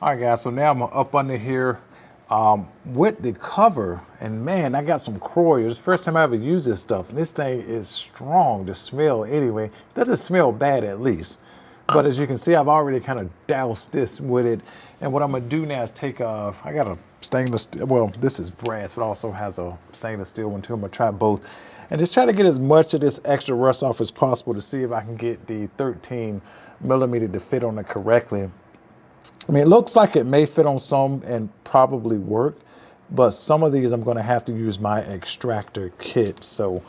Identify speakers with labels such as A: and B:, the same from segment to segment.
A: All right, guys, so now I'm up under here with the cover, and man, I got some Croy. It's the first time I ever used this stuff, and this thing is strong to smell anyway. It doesn't smell bad at least. But as you can see, I've already kind of doused this with it. And what I'm gonna do now is take I got a stainless steel, well, this is brass, but also has a stainless steel one too. I'm gonna try both. And just try to get as much of this extra rust off as possible to see if I can get the 13 millimeter to fit on it correctly. I mean, it looks like it may fit on some and probably work, but some of these I'm gonna have to use my extractor kit. So,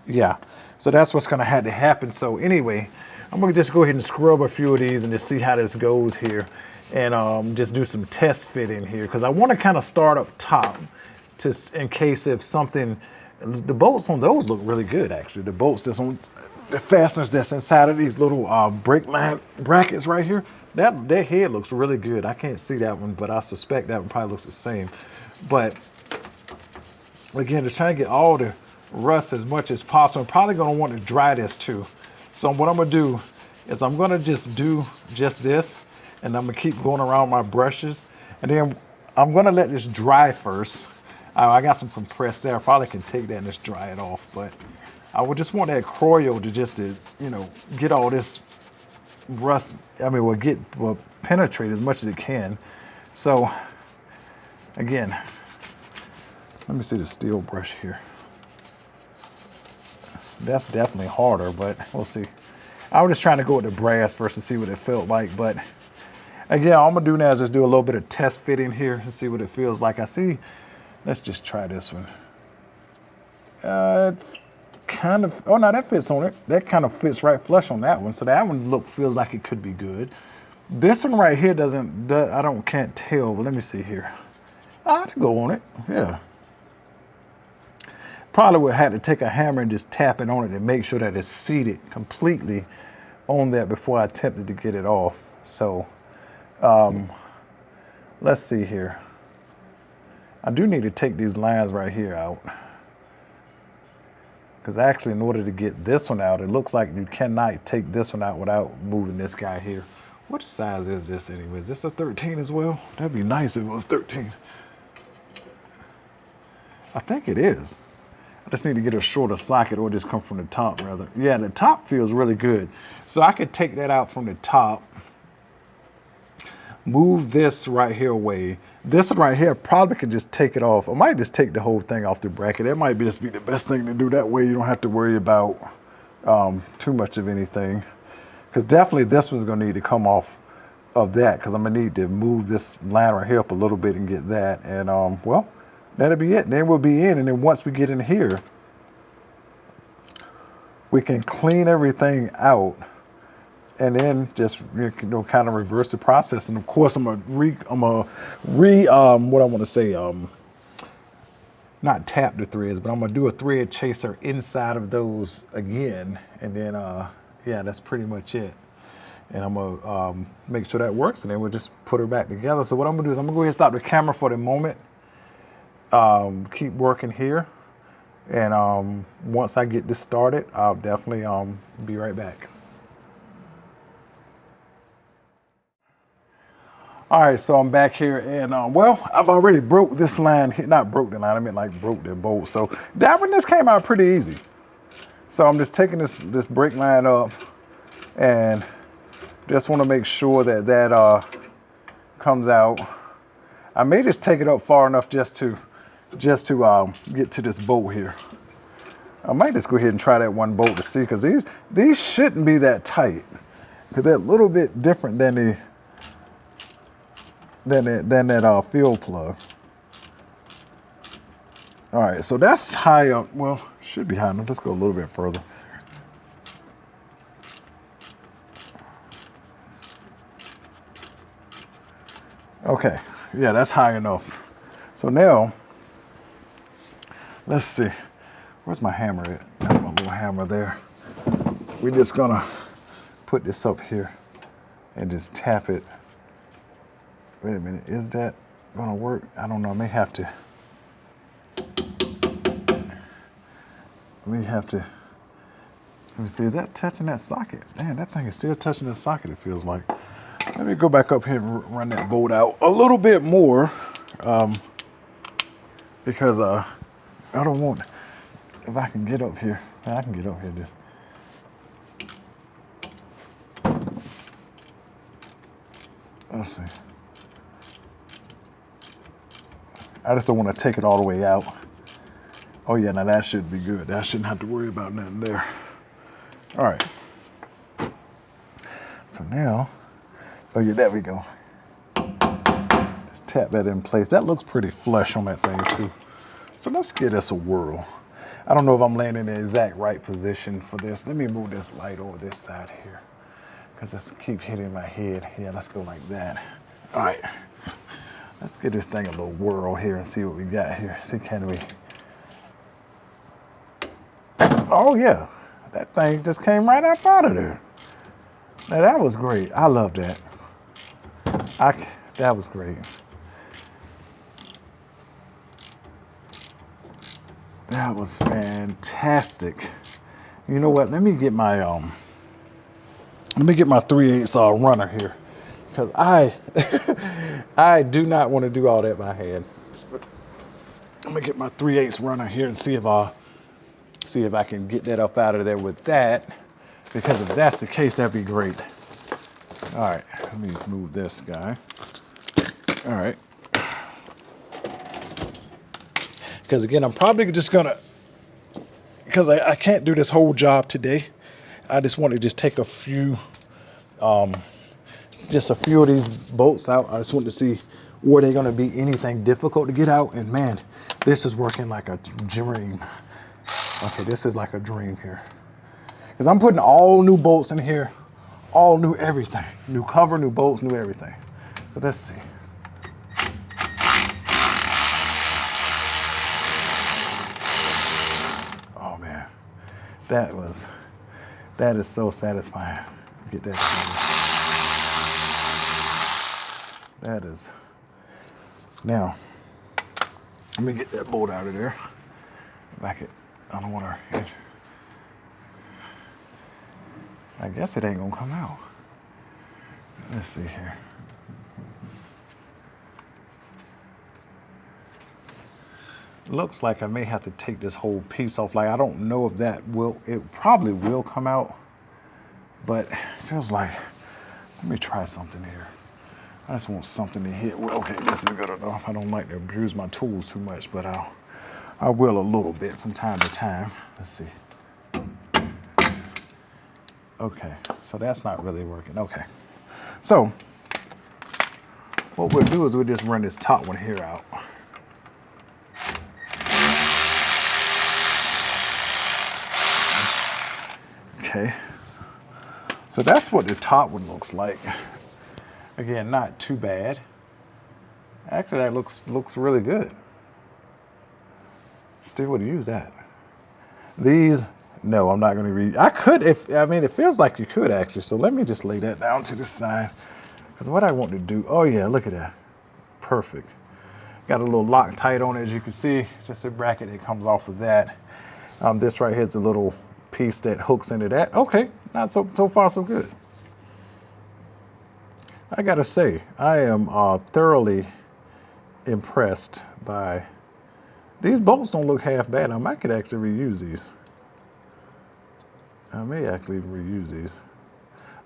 A: yeah, so that's what's gonna have to happen. So anyway, I'm gonna just go ahead and scrub a few of these and just see how this goes here, and just do some test fitting here, because I want to kind of start up top, to in case if something. The bolts on those look really good actually. The bolts that's on the fasteners that's inside of these little brake line brackets right here. That head looks really good. I can't see that one, but I suspect that one probably looks the same. But again, just trying to get all the rust as much as possible. I'm probably gonna want to dry this too. So what I'm gonna do is I'm gonna just do just this, and I'm gonna keep going around my brushes, and then I'm gonna let this dry first. I got some compressed there. I probably can take that and just dry it off, but I would just want that Croyo to just to, get all this rust. I mean, will penetrate as much as it can. So again, let me see the steel brush here. That's definitely harder, but we'll see. I was just trying to go with the brass first to see what it felt like, but again, all I'm gonna do now is just do a little bit of test fitting here and see what it feels like. I see. Let's just try this one. Kind of, oh no, that fits on it. That kind of fits right flush on that one. So that one feels like it could be good. This one right here can't tell, but let me see here. I'd go on it, yeah. Probably would have to take a hammer and just tap it on it to make sure that it's seated completely on that before I attempted to get it off. So let's see here. I do need to take these lines right here out, because actually in order to get this one out, it looks like you cannot take this one out without moving this guy here. What size is this anyway? Is this a 13 as well? That'd be nice if it was 13. I think it is. I just need to get a shorter socket, or just come from the top rather. Yeah, the top feels really good. So I could take that out from the top, move this right here away. This one right here, probably can just take it off. I might just take the whole thing off the bracket. That might just be the best thing to do. That way you don't have to worry about too much of anything. Because definitely this one's gonna need to come off of that, because I'm gonna need to move this line right here up a little bit and get that. And well, that'll be it. Then we'll be in, and then once we get in here, we can clean everything out, and then just kind of reverse the process. And of course, I'm gonna what I want to say, not tap the threads, but I'm gonna do a thread chaser inside of those again, and then yeah, that's pretty much it. And I'm gonna make sure that works, and then we'll just put her back together. So what I'm gonna do is I'm gonna go ahead and stop the camera for the moment. Keep working here, and once I get this started, I'll definitely be right back. All right, so I'm back here, and well, I've already broke this line. Not broke the line, I meant like broke the bolt. So that one just came out pretty easy. So I'm just taking this brake line up, and just want to make sure that that comes out. I may just take it up far enough just to get to this bolt here. I might just go ahead and try that one bolt to see, because these shouldn't be that tight, because they're a little bit different than that field plug. All right, so that's high up. Well, should be high enough. Let's go a little bit further. Okay, yeah, that's high enough. So now, let's see. Where's my hammer at? That's my little hammer there. We're just gonna put this up here and just tap it. Wait a minute, is that gonna work? I don't know, I may have to. Let me see, is that touching that socket? Man, that thing is still touching the socket, it feels like. Let me go back up here and run that bolt out a little bit more, because I don't want, if I can get up here, I can get up here just. Let's see. I just don't want to take it all the way out. Oh yeah, now that should be good. I shouldn't have to worry about nothing there. All right. So now, oh yeah, there we go. Just tap that in place. That looks pretty flush on that thing too. So let's give this a whirl. I don't know if I'm laying in the exact right position for this. Let me move this light over this side here, because this keeps hitting my head. Yeah, let's go like that. All right. Let's give this thing a little whirl here and see what we got here. See, can we? Oh yeah, that thing just came right up out of there. Now that was great. I love that. That was great. That was fantastic. You know what? Let me get my 3/8 runner here, because I do not want to do all that by hand. I'm gonna get my 3/8 runner here and see if I can get that up out of there with that, because if that's the case, that'd be great. All right, let me move this guy. All right. Because again, I'm probably just gonna, because I can't do this whole job today. I just want to just take a few of these bolts out. I just want to see were they gonna be anything difficult to get out. And man, this is working like a dream. Okay, this is like a dream here. Because I'm putting all new bolts in here, all new everything. New cover, new bolts, new everything. So let's see. Oh man, that is so satisfying. Get that started. That is. Now, let me get that bolt out of there. Back it. I don't want to. I guess it ain't gonna come out. Let's see here. Looks like I may have to take this whole piece off. Like, I don't know if that will, it probably will come out, but it feels like, let me try something here. I just want something to hit. Well, okay, this is good enough. I don't like to abuse my tools too much, but I will a little bit from time to time. Let's see. Okay, so that's not really working. Okay, so what we'll do is we'll just run this top one here out. Okay, so that's what the top one looks like. Again, not too bad. Actually, that looks really good. Still would use that. These, no, I'm not going to read. I could, it feels like you could actually. So let me just lay that down to the side. Because what I want to do, oh yeah, look at that. Perfect. Got a little Loctite on it, as you can see. Just a bracket that comes off of that. This right here is a little piece that hooks into that. Okay, not so far so good. I gotta say, I am thoroughly impressed by these bolts. Don't look half bad. I might could actually reuse these. I may actually reuse these.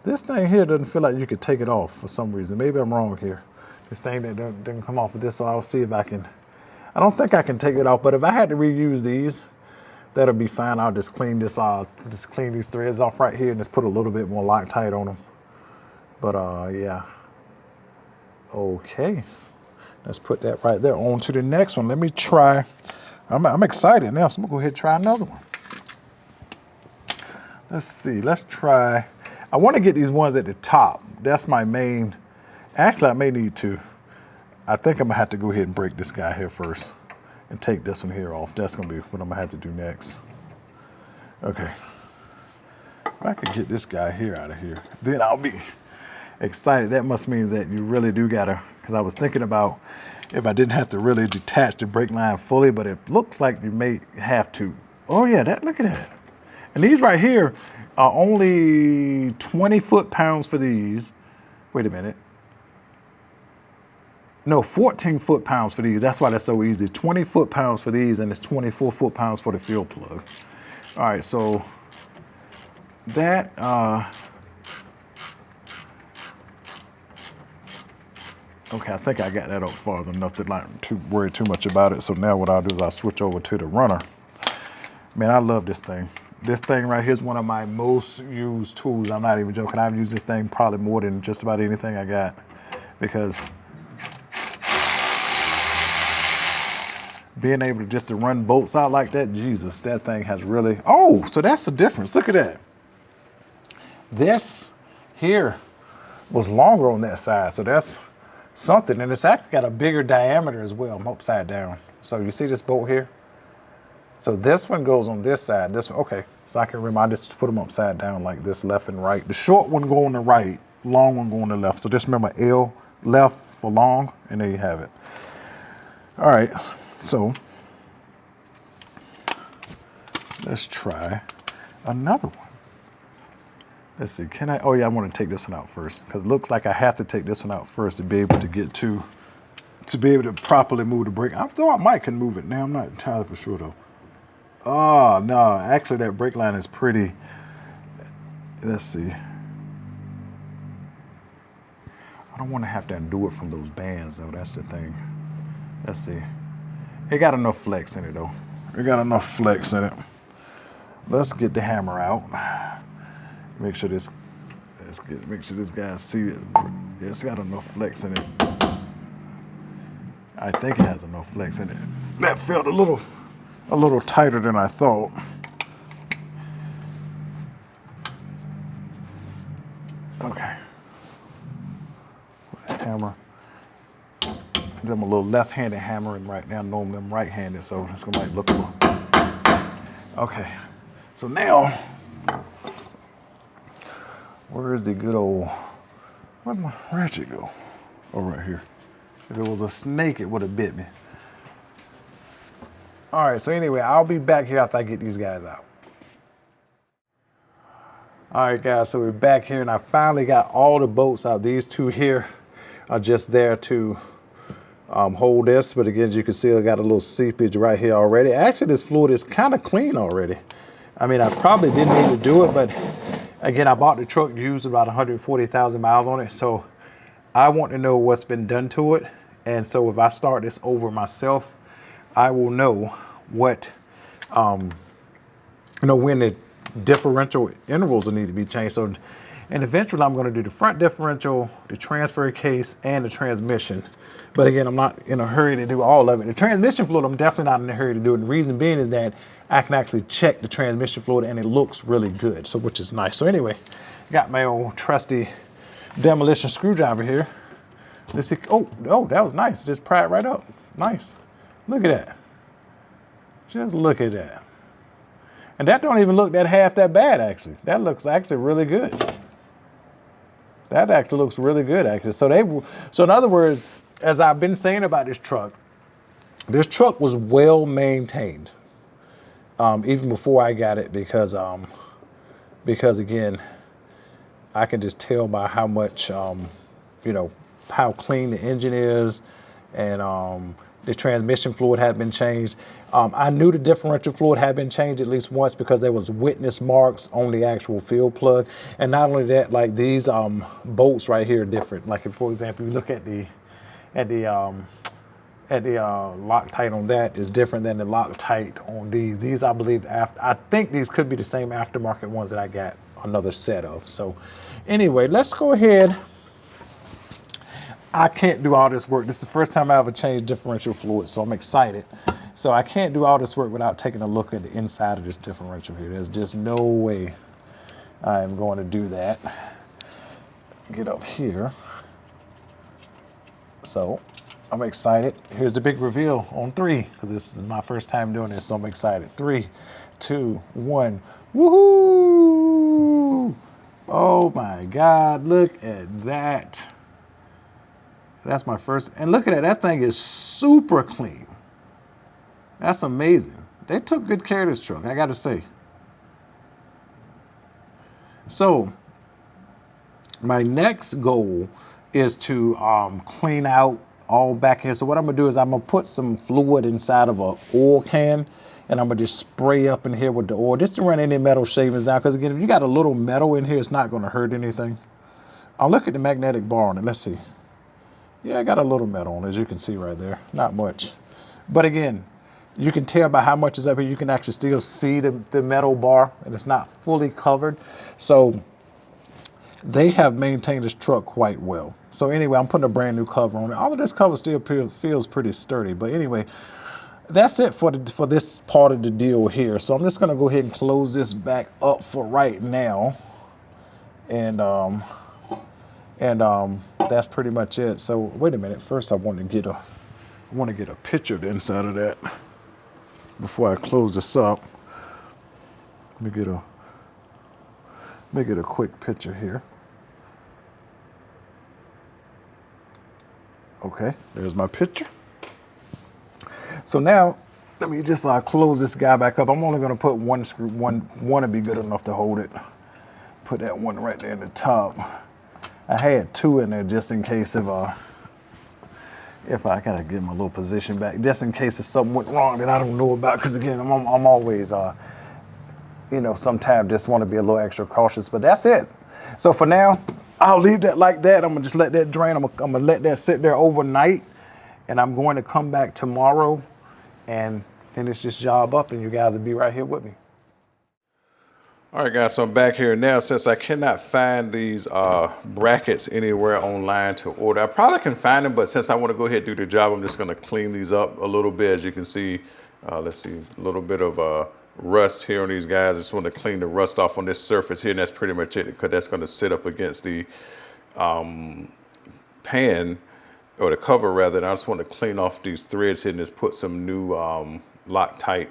A: This thing here doesn't feel like you could take it off for some reason. Maybe I'm wrong here. This thing that didn't come off with this, so I'll see if I can. I don't think I can take it off, but if I had to reuse these, that'll be fine. I'll just clean this just clean these threads off right here and just put a little bit more Loctite on them. But yeah. Okay. Let's put that right there. On to the next one. Let me try. I'm excited now, so I'm gonna go ahead and try another one. Let's see. Let's try. I want to get these ones at the top. That's my main. Actually, I may need to. I think I'm gonna have to go ahead and break this guy here first and take this one here off. That's gonna be what I'm gonna have to do next. Okay. If I could get this guy here out of here, then I'll be excited. That must mean that you really do gotta, because I was thinking about if I didn't have to really detach the brake line fully, but it looks like you may have to. Oh yeah, look at that. And these right here are only 20 foot-pounds for these. Wait a minute. No, 14 foot-pounds for these. That's why that's so easy. 20 foot-pounds for these, and it's 24 foot-pounds for the field plug. All right, so that, okay, I think I got that up farther enough to not worry too much about it. So now what I'll do is I'll switch over to the runner. Man, I love this thing. This thing right here is one of my most used tools. I'm not even joking. I've used this thing probably more than just about anything I got, because being able to just to run bolts out like that, Jesus, that thing has really, oh, so that's the difference. Look at that. This here was longer on that side, so that's something. And it's actually got a bigger diameter as well. I'm upside down. So you see this bolt here? So this one goes on this side. This one, okay. So I can remember, I just put them upside down like this, left and right. The short one go on the right, long one go on the left. So just remember L, left for long, and there you have it. All right, so let's try another one. Let's see, can I, oh yeah, I want to take this one out first, because it looks like I have to take this one out first to be able to get to be able to properly move the brake. I thought I might can move it now. I'm not entirely for sure though. Oh, no, actually that brake line is pretty, let's see. I don't want to have to undo it from those bands though, that's the thing. Let's see. It got enough flex in it though. It got enough flex in it. Let's get the hammer out. Make sure this, make sure this guy see it. It's got enough flex in it. I think it has enough flex in it. That felt a little tighter than I thought. Okay. Hammer. I'm a little left-handed hammering right now. Normally I'm right-handed, so it's gonna look a little. Okay. So now, where is the good old? Where'd it go? Oh, right here. If it was a snake, it would have bit me. All right, so anyway, I'll be back here after I get these guys out. All right, guys, so we're back here, and I finally got all the bolts out. These two here are just there to hold this, but again, as you can see, I got a little seepage right here already. Actually, this fluid is kind of clean already. I mean, I probably didn't need to do it, but again, I bought the truck, used about 140,000 miles on it, so I want to know what's been done to it. And so if I start this over myself, I will know what, when the differential intervals will need to be changed. So, and eventually I'm going to do the front differential, the transfer case, and the transmission. But again, I'm not in a hurry to do all of it. The transmission fluid, I'm definitely not in a hurry to do it. The reason being is that I can actually check the transmission fluid and it looks really good, so which is nice. So anyway, got my old trusty demolition screwdriver here. Let's see. Oh, that was nice. Just pry it right up. Nice. Look at that. Just look at that. And that don't even look half that bad, actually. That looks actually really good. That actually looks really good, actually. So in other words, as I've been saying about this truck was well maintained, even before I got it, because again, I can just tell by how much, how clean the engine is, and the transmission fluid had been changed. I knew the differential fluid had been changed at least once because there was witness marks on the actual field plug. And not only that, like these bolts right here are different. Like if, for example, you look at the Loctite on that is different than the Loctite on these. These, I believe, I think these could be the same aftermarket ones that I got another set of. So anyway, let's go ahead. I can't do all this work. This is the first time I ever changed differential fluid, so I'm excited. So I can't do all this work without taking a look at the inside of this differential here. There's just no way I am going to do that. Get up here. So I'm excited. Here's the big reveal on 3, because this is my first time doing this, so I'm excited. 3, 2, 1. Woohoo! Oh my God, look at that. That's my first, and look at that, that thing is super clean. That's amazing. They took good care of this truck, I gotta say. So, My next goal is to clean out all back here. So what I'm gonna do is I'm gonna put some fluid inside of a oil can, and I'm gonna just spray up in here with the oil just to run any metal shavings down. Because again, if you got a little metal in here, it's not gonna hurt anything. I'll look at the magnetic bar on it. Let's see. Yeah, I got a little metal on it, as you can see right there. Not much. But again, you can tell by how much is up here. You can actually still see the metal bar, and it's not fully covered. So they have maintained this truck quite well. So anyway, I'm putting a brand new cover on it. All of this cover still feels pretty sturdy. But anyway, that's it for this part of the deal here. So I'm just gonna go ahead and close this back up for right now. And that's pretty much it. So wait a minute. First, I want to get a picture of the inside of that before I close this up. Let me get a quick picture here. Okay, there's my picture. So now, let me just close this guy back up. I'm only going to put one screw, one to be good enough to hold it. Put that one right there in the top. I had two in there just in case if I gotta get my little position back, just in case if something went wrong that I don't know about. Because again, I'm always, sometimes just want to be a little extra cautious. But that's it. So for now, I'll leave that like that. I'm gonna just let that drain. I'm gonna let that sit there overnight, and I'm going to come back tomorrow and finish this job up, and you guys will be right here with me. All right, guys, so I'm back here now. Since I cannot find these brackets anywhere online to order, I probably can find them, but since I want to go ahead and do the job, I'm just going to clean these up a little bit. As you can see, let's see, a little bit of rust here on these guys. I just want to clean the rust off on this surface here, and that's pretty much it, because that's going to sit up against the pan, or the cover rather, and I just want to clean off these threads here and just put some new Loctite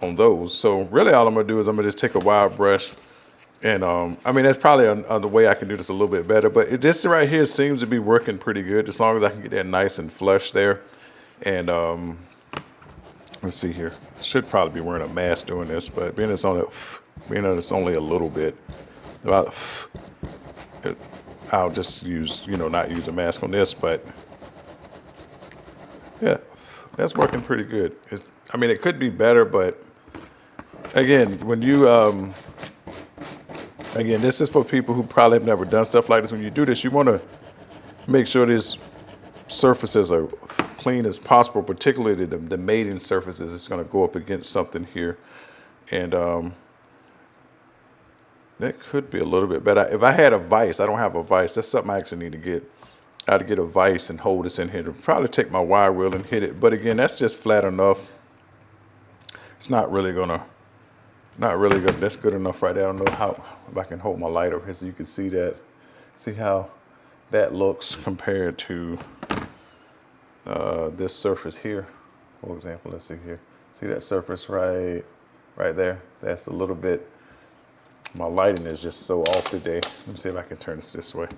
A: on those. So really all I'm gonna do is I'm gonna just take a wire brush, and I mean, that's probably another way I can do this a little bit better, but this right here seems to be working pretty good as long as I can get that nice and flush there. And let's see here, should probably be wearing a mask doing this, but being it's only a little bit, I'll just use, not use a mask on this. But yeah, that's working pretty good. I mean, it could be better, but again, when you, again, this is for people who probably have never done stuff like this. When you do this, you want to make sure these surfaces are clean as possible, particularly the mating surfaces. It's going to go up against something here. And that could be a little bit better. If I had a vise, I don't have a vise. That's something I actually need to get. I had to get a vise and hold this in here. To probably take my wire wheel and hit it. But again, that's just flat enough. It's not really good. That's good enough right there. I don't know if I can hold my light over here so you can see that. See how that looks compared to this surface here. For example, let's see here. See that surface right there? That's a little bit, my lighting is just so off today. Let me see if I can turn this way.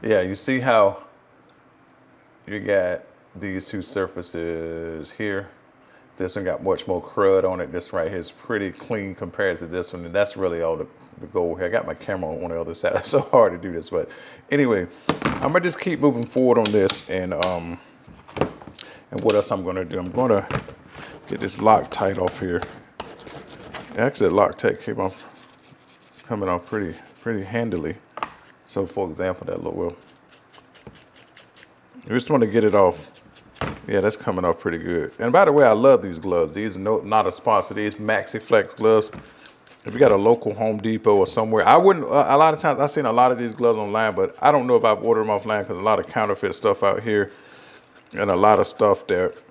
A: Yeah, you see how you got these two surfaces here. This one got much more crud on it. This right here is pretty clean compared to this one. And that's really all the goal here. I got my camera on the other side. It's so hard to do this. But anyway, I'm going to just keep moving forward on this. And what else I'm going to do? I'm going to get this Loctite off here. Actually, the Loctite coming off pretty handily. So for example, that little wheel. I just want to get it off. Yeah, that's coming off pretty good. And by the way, I love these gloves. These are not a sponsor. These Maxi Flex gloves. If you got a local Home Depot or somewhere, I wouldn't. A lot of times I've seen a lot of these gloves online, but I don't know if I've ordered them offline because a lot of counterfeit stuff out here, and a lot of stuff that,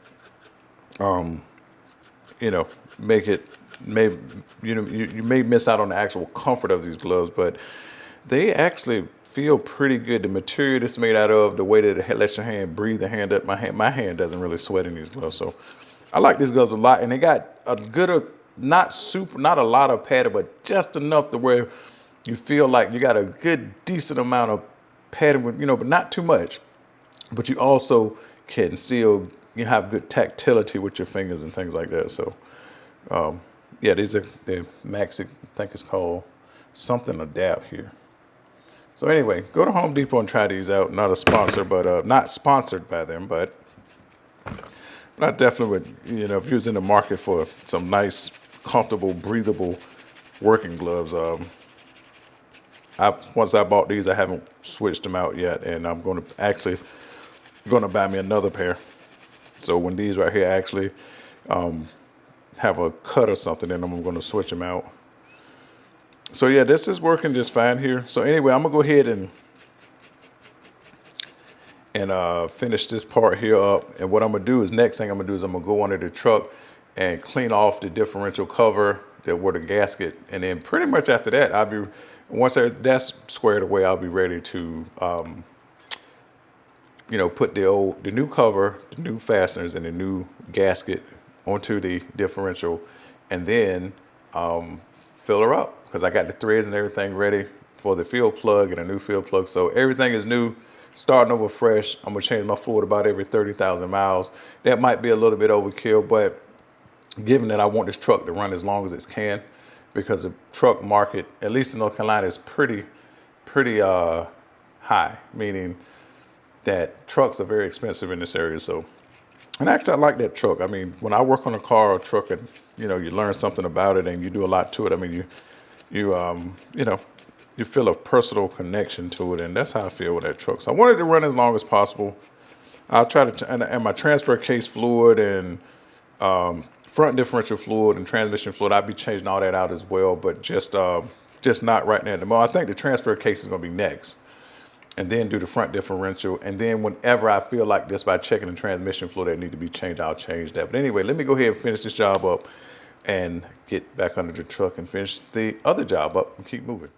A: make it. You may miss out on the actual comfort of these gloves, but they actually feel pretty good. The material it's made out of, the way that it lets your hand breathe the hand up. My hand doesn't really sweat in these gloves, so I like these gloves a lot. And they got a good, not a lot of padding, but just enough to where you feel like you got a good, decent amount of padding, but not too much. But you also can still have good tactility with your fingers and things like that. So, yeah, these are the Maxi. I think it's called something Adapt here.
B: So anyway, go to Home Depot and try these out. Not a sponsor, but not sponsored by them, but I definitely would, you know, if you was in the market for some nice, comfortable, breathable working gloves. Once I bought these, I haven't switched them out yet, and I'm going to actually buy me another pair. So when these right here actually have a cut or something in them, I'm going to switch them out. So yeah, this is working just fine here. So anyway, I'm gonna go ahead and finish this part here up. And what I'm gonna do is, next thing I'm gonna do is I'm gonna go under the truck and clean off the differential cover where the gasket, and then pretty much after that, once that's squared away, I'll be ready to you know, put the new cover, the new fasteners, and the new gasket onto the differential, and then fill her up, because I got the threads and everything ready for the field plug and a new field plug. So everything is new, starting over fresh. I'm gonna change my fluid about every 30,000 miles. That might be a little bit overkill, but given that I want this truck to run as long as it can, because the truck market, at least in North Carolina, is pretty high, meaning that trucks are very expensive in this area. So, and actually I like that truck. I mean, when I work on a car or truck, and you know, you learn something about it and you do a lot to it. I mean, you know, you feel a personal connection to it, and that's how I feel with that truck. So I wanted to run as long as possible. I'll try to, and my transfer case fluid and front differential fluid and transmission fluid, I'll be changing all that out as well, but just not right now at the moment. I think the transfer case is going to be next, and then do the front differential. And then whenever I feel like this, by checking the transmission fluid that need to be changed, I'll change that. But anyway, let me go ahead and finish this job up and get back under the truck and finish the other job up and keep moving.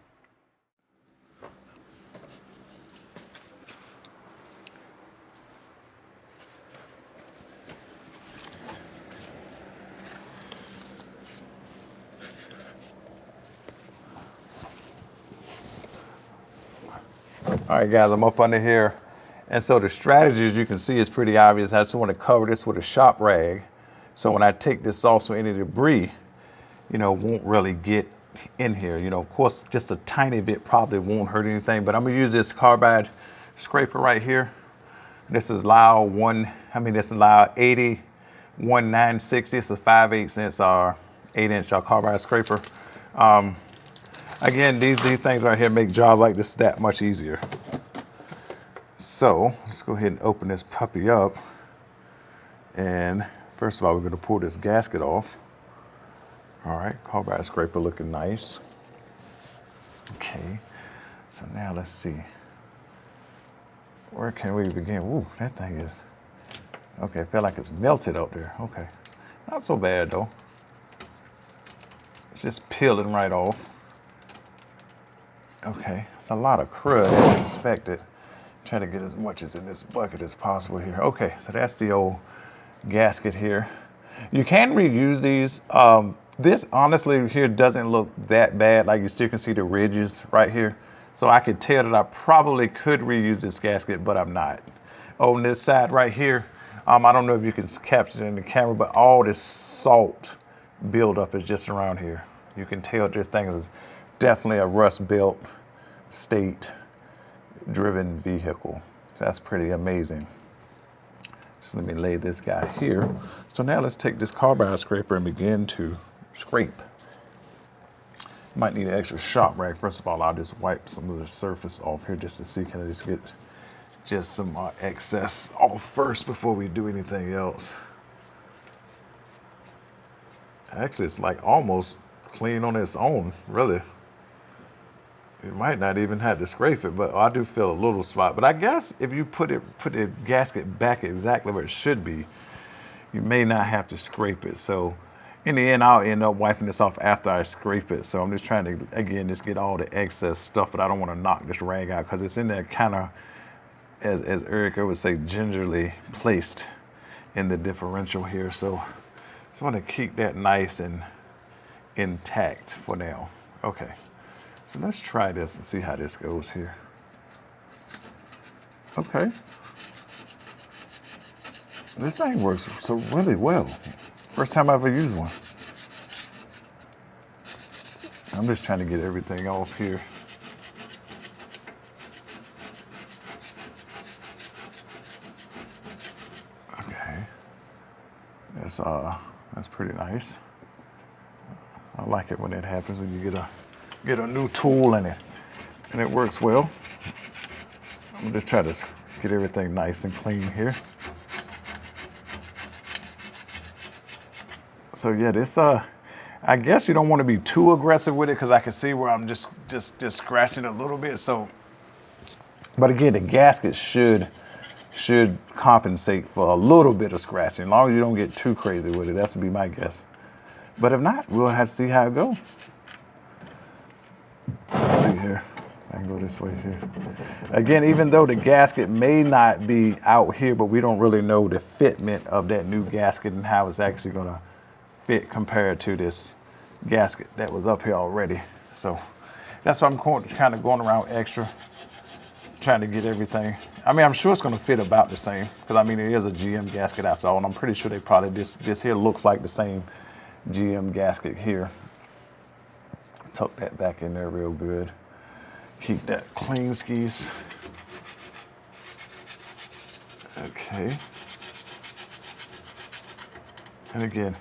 A: All right, guys, I'm up under here. And so the strategy, as you can see, is pretty obvious. I just want to cover this with a shop rag. So when I take this off, so any debris, you know, won't really get in here. You know, of course, just a tiny bit probably won't hurt anything, but I'm gonna use this carbide scraper right here. This is Lyle 81960. It's a 5/8" or 8" carbide scraper. Again, these things right here make jobs like this that much easier. So let's go ahead and open this puppy up. And first of all, we're going to pull this gasket off. All right, carbide scraper looking nice. Okay, so now let's see. Where can we begin? Ooh, that thing is, okay, I feel like it's melted out there. Okay, not so bad though. It's just peeling right off. Okay, it's a lot of crud as expected. Try to get as much as in this bucket as possible here. Okay, so that's the old gasket here. You can reuse these. This honestly here doesn't look that bad. Like, you still can see the ridges right here. So I could tell that I probably could reuse this gasket, but I'm not. On this side right here, I don't know if you can capture it in the camera, but all this salt buildup is just around here. You can tell this thing is definitely a rust belt state driven vehicle. So that's pretty amazing. So let me lay this guy here. So now let's take this carbide scraper and begin to scrape. Might need an extra shop rag. First of all, I'll just wipe some of the surface off here just to see, can I just get just some excess off first before we do anything else. Actually, it's like almost clean on its own, really. You might not even have to scrape it, but I do feel a little spot. But I guess if you put the gasket back exactly where it should be, you may not have to scrape it. So in the end, I'll end up wiping this off after I scrape it. So I'm just trying to, again, just get all the excess stuff, but I don't want to knock this rag out because it's in there kind of, as Erica would say, gingerly placed in the differential here. So just want to keep that nice and intact for now. Okay. So let's try this and see how this goes here. Okay. This thing works so really well. First time I ever used one. I'm just trying to get everything off here. That's pretty nice. I like it when it happens, when you get a new tool in it and it works well. I'm just trying to get everything nice and clean here. So yeah, this I guess you don't want to be too aggressive with it, because I can see where I'm just scratching a little bit. So, but again, the gasket should compensate for a little bit of scratching, as long as you don't get too crazy with it. That would be my guess. But if not, we'll have to see how it goes. Let's see here. I can go this way here. Again, even though the gasket may not be out here, but we don't really know the fitment of that new gasket and how it's actually going to fit compared to this gasket that was up here already. So that's why I'm kind of going around extra, trying to get everything. I mean, I'm sure it's going to fit about the same, because I mean, it is a GM gasket after all, and I'm pretty sure they probably, this here looks like the same GM gasket here. Tuck that back in there real good. Keep that clean, skis. Okay. And again,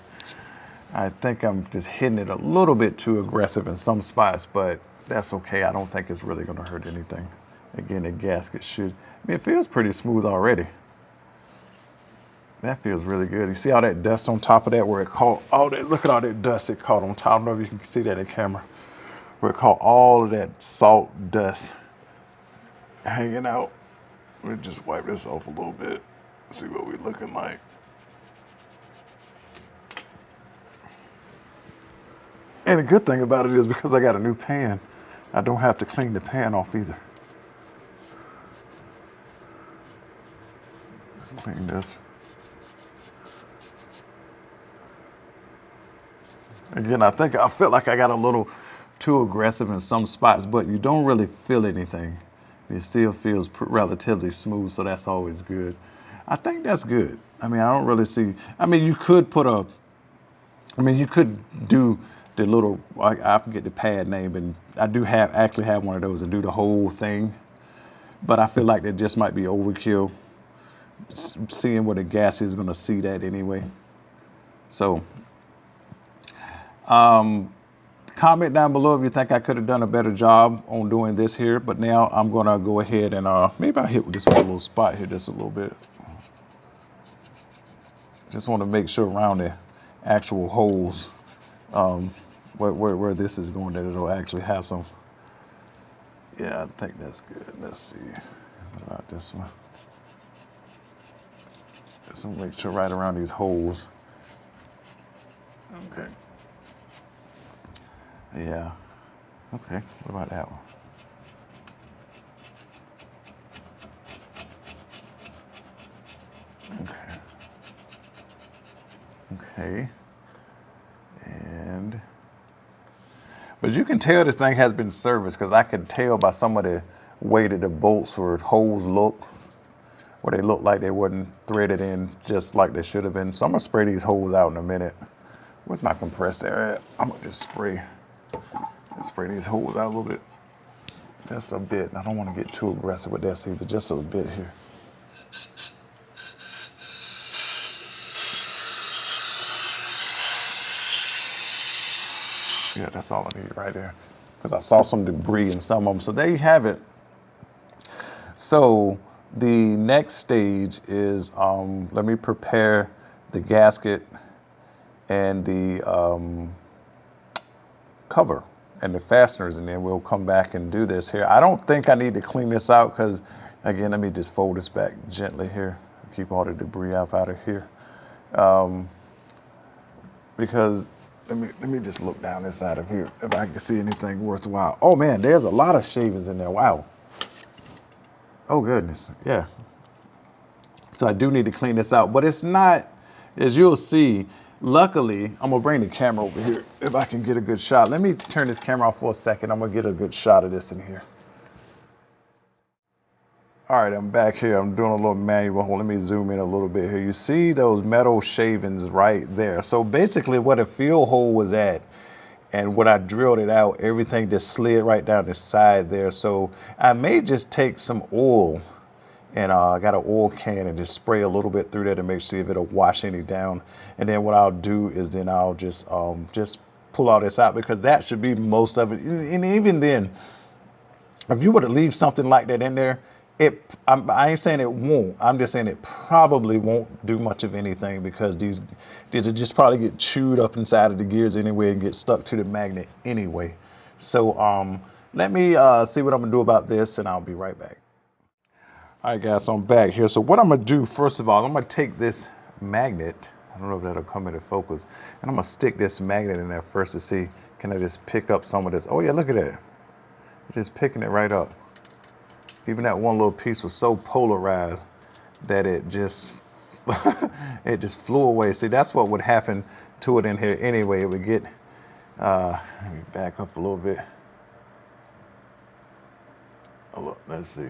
A: I think I'm just hitting it a little bit too aggressive in some spots, but that's okay. I don't think it's really going to hurt anything. Again, the gasket should, I mean, it feels pretty smooth already. That feels really good. You see all that dust on top of that, where it caught all that, look at all that dust it caught on top. I don't know if you can see that in camera, where it caught all of that salt dust hanging out. We'll just wipe this off a little bit, see what we're looking like. And the good thing about it is, because I got a new pan, I don't have to clean the pan off either. Clean this. Again, I think I felt like I got a little too aggressive in some spots, but you don't really feel anything. It still feels relatively smooth, so that's always good. I think that's good. I mean, I don't really see, I mean, you could do the little, I forget the pad name, and I do actually have one of those and do the whole thing, but I feel like that just might be overkill, seeing where the gas is going to see that anyway. So, comment down below if you think I could have done a better job on doing this here, but now I'm going to go ahead and maybe I'll hit with this one little spot here just a little bit. Just want to make sure around the actual holes, where this is going, that it'll actually have some. Yeah, I think that's good. Let's see. What about this one? Just want to make sure right around these holes. Okay. Yeah. Okay. What about that one? Okay. Okay. And, but you can tell this thing has been serviced, because I could tell by some of the way that the bolts or holes look, where they look like they wasn't threaded in just like they should have been. So I'm gonna spray these holes out in a minute. Where's my compressed air at? I'm gonna just spray these holes out a little bit. Just a bit. I don't want to get too aggressive with that either, just a bit here. Yeah, that's all I need right there, because I saw some debris in some of them. So there you have it. So the next stage is, let me prepare the gasket and the cover and the fasteners, and then we'll come back and do this here. I don't think I need to clean this out, because again, let me just fold this back gently here, keep all the debris out of here. Because let me just look down this side of here if I can see anything worthwhile. Oh man, there's a lot of shavings in there. Wow. Oh goodness, yeah. So I do need to clean this out, but it's not, as you'll see, luckily, I'm gonna bring the camera over here if I can get a good shot. Let me turn this camera off for a second. I'm gonna get a good shot of this in here. All right, I'm back here. I'm doing a little manual. Let me zoom in a little bit here. You see those metal shavings right there. So basically where the fill hole was at, and when I drilled it out, everything just slid right down the side there. So I may just take some oil And I got an oil can and just spray a little bit through there to make sure if it'll wash any down. And then what I'll do is then I'll just pull all this out, because that should be most of it. And even then, if you were to leave something like that in there, I ain't saying it won't. I'm just saying it probably won't do much of anything, because these will just probably get chewed up inside of the gears anyway and get stuck to the magnet anyway. So let me see what I'm gonna do about this, and I'll be right back. All right, guys, so I'm back here. So what I'm gonna do, first of all, I'm gonna take this magnet. I don't know if that'll come into focus. And I'm gonna stick this magnet in there first to see, can I just pick up some of this? Oh yeah, look at that. Just picking it right up. Even that one little piece was so polarized that it just it just flew away. See, that's what would happen to it in here anyway. It would get, let me back up a little bit. Oh, look, let's see.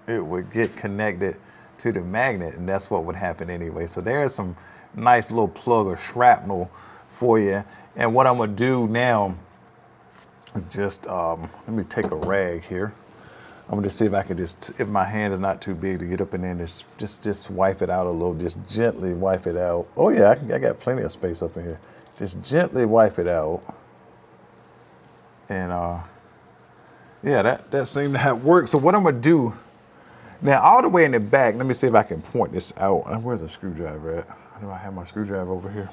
A: It would get connected to the magnet, and that's what would happen anyway. So there's some nice little plug or shrapnel for you. And what I'm gonna do now is just, let me take a rag here. I'm gonna see if I can just, if my hand is not too big to get up in there and just wipe it out a little, just gently wipe it out. Oh yeah, I got plenty of space up in here. Just gently wipe it out. And yeah, that seemed to have worked. So what I'm gonna do, now all the way in the back, let me see if I can point this out. Where's the screwdriver at? Do I have my screwdriver over here?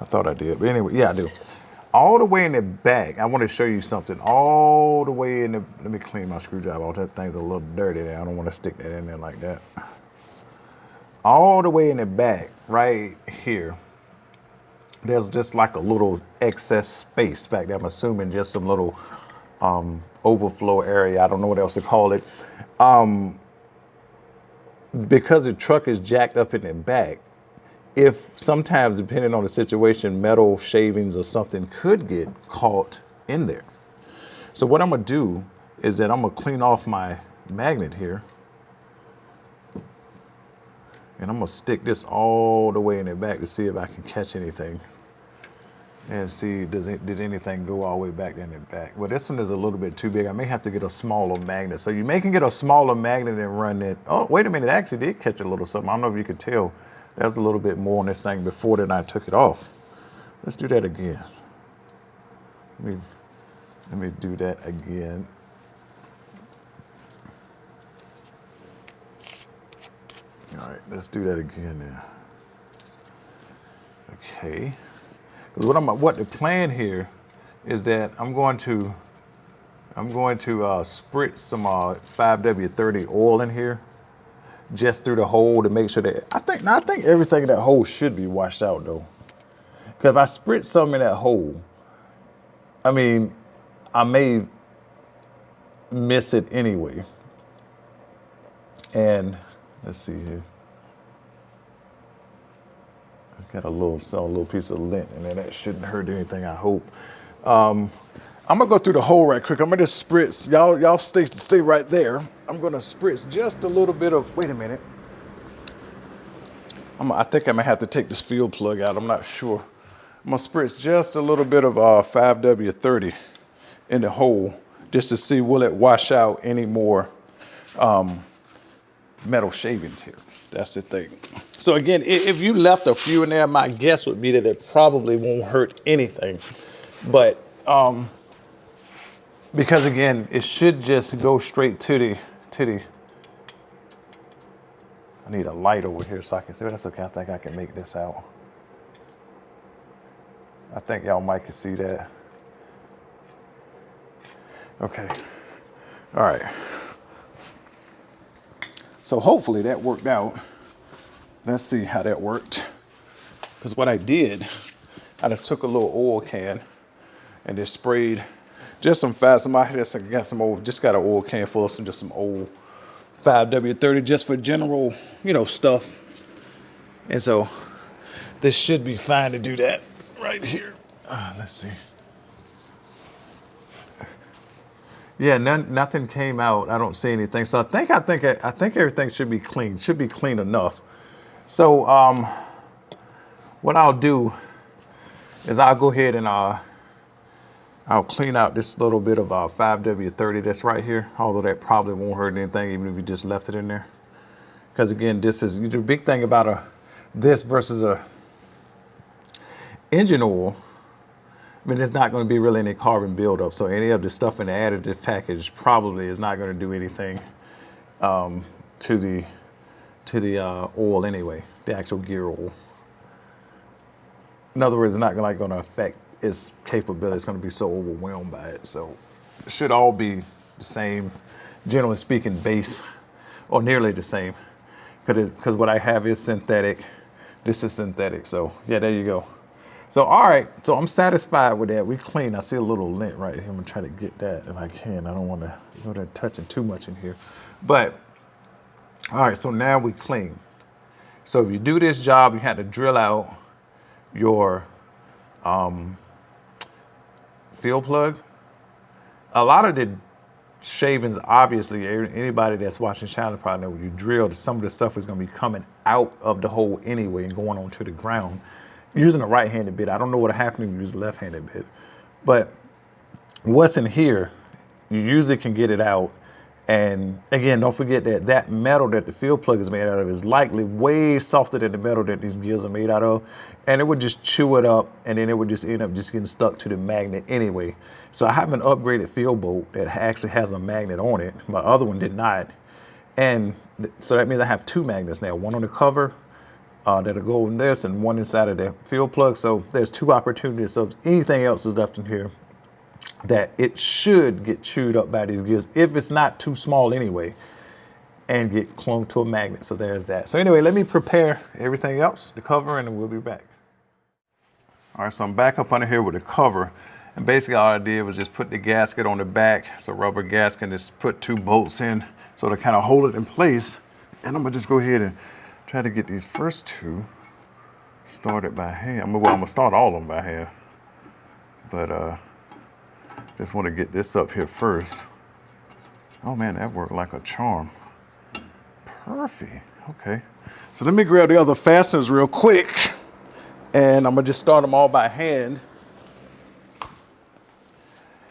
A: I thought I did, but anyway, yeah, I do. All the way in the back, I want to show you something. All the way in the, let me clean my screwdriver off. That thing's a little dirty there. I don't want to stick that in there like that. All the way in the back, right here, there's just like a little excess space back there. I'm assuming just some little overflow area. I don't know what else to call it. Because the truck is jacked up in the back, if sometimes, depending on the situation, metal shavings or something could get caught in there. So what I'm gonna do is that I'm gonna clean off my magnet here, and I'm gonna stick this all the way in the back to see if I can catch anything, and see did anything go all the way back in the back. Well, this one is a little bit too big. I may have to get a smaller magnet. So you may can get a smaller magnet and run it. Oh, wait a minute, it actually did catch a little something. I don't know if you could tell. There was a little bit more on this thing before then I took it off. Let's do that again. Let me do that again. All right, let's do that again now. Okay. Because what the plan here is that I'm going to spritz some 5W30 oil in here, just through the hole to make sure that, I think everything in that hole should be washed out though. Because if I spritz some in that hole, I mean, I may miss it anyway. And let's see here. I've got a little piece of lint in there. That shouldn't hurt anything, I hope. I'm gonna go through the hole right quick. I'm gonna just spritz. Y'all stay right there. I'm gonna spritz just a little bit of, wait a minute. I think I might have to take this field plug out. I'm not sure. I'm gonna spritz just a little bit of 5W30 in the hole just to see will it wash out any more metal shavings here. That's the thing. So again, if you left a few in there, my guess would be that it probably won't hurt anything. But because again, it should just go straight to the, I need a light over here so I can see. That's okay, I think I can make this out. I think y'all might can see that. Okay, all right. So hopefully that worked out. Let's see how that worked. Because what I did, I just took a little oil can and just sprayed just some fast. Somebody just got some old, just got an oil can full of some old 5W30 just for general, stuff. And so this should be fine to do that right here. Let's see. Yeah, nothing came out. I don't see anything. So I think everything should be clean. Should be clean enough. So what I'll do is I'll go ahead and
B: I'll clean out this little bit of 5W30 that's right here, although that probably won't hurt anything even if you just left it in there. Because again, this is the big thing about this versus a engine oil. I mean, there's not going to be really any carbon buildup, so any of the stuff in the additive package probably is not going to do anything to the oil anyway, the actual gear oil. In other words, it's not going to affect its capability. It's going to be so overwhelmed by it. So it should all be the same, generally speaking, base, or nearly the same. Because what I have is synthetic. This is synthetic. So yeah, there you go. So all right, so I'm satisfied with that. We clean. I see a little lint right here. I'm gonna try to get that if I can. I don't want to go there touching too much in here. But all right, so now we clean. So if you do this job, you have to drill out your field plug. A lot of the shavings, obviously, anybody that's watching channel probably know when you drill, some of the stuff is going to be coming out of the hole anyway and going onto the ground. Using a right-handed bit, I don't know what'll happen if you use a left-handed bit, but what's in here, you usually can get it out. And again, don't forget that that metal that the field plug is made out of is likely way softer than the metal that these gears are made out of. And it would just chew it up, and then it would just end up just getting stuck to the magnet anyway. So I have an upgraded field bolt that actually has a magnet on it. My other one did not. And so that means I have two magnets now, one on the cover that'll go in this and one inside of the field plug. So there's two opportunities. So if anything else is left in here, that it should get chewed up by these gears if it's not too small anyway and get clung to a magnet. So there's that. So anyway, let me prepare everything else, the cover, and we'll be back. All right, so I'm back up under here with the cover. And basically all I did was just put the gasket on the back. It's a rubber gasket, and just put two bolts in so to kind of hold it in place. And I'm gonna just go ahead and try to get these first two started by hand. Well, I'm gonna start all of them by hand. But just want to get this up here first. Oh man, that worked like a charm. Perfect. Okay. So let me grab the other fasteners real quick, and I'm gonna just start them all by hand.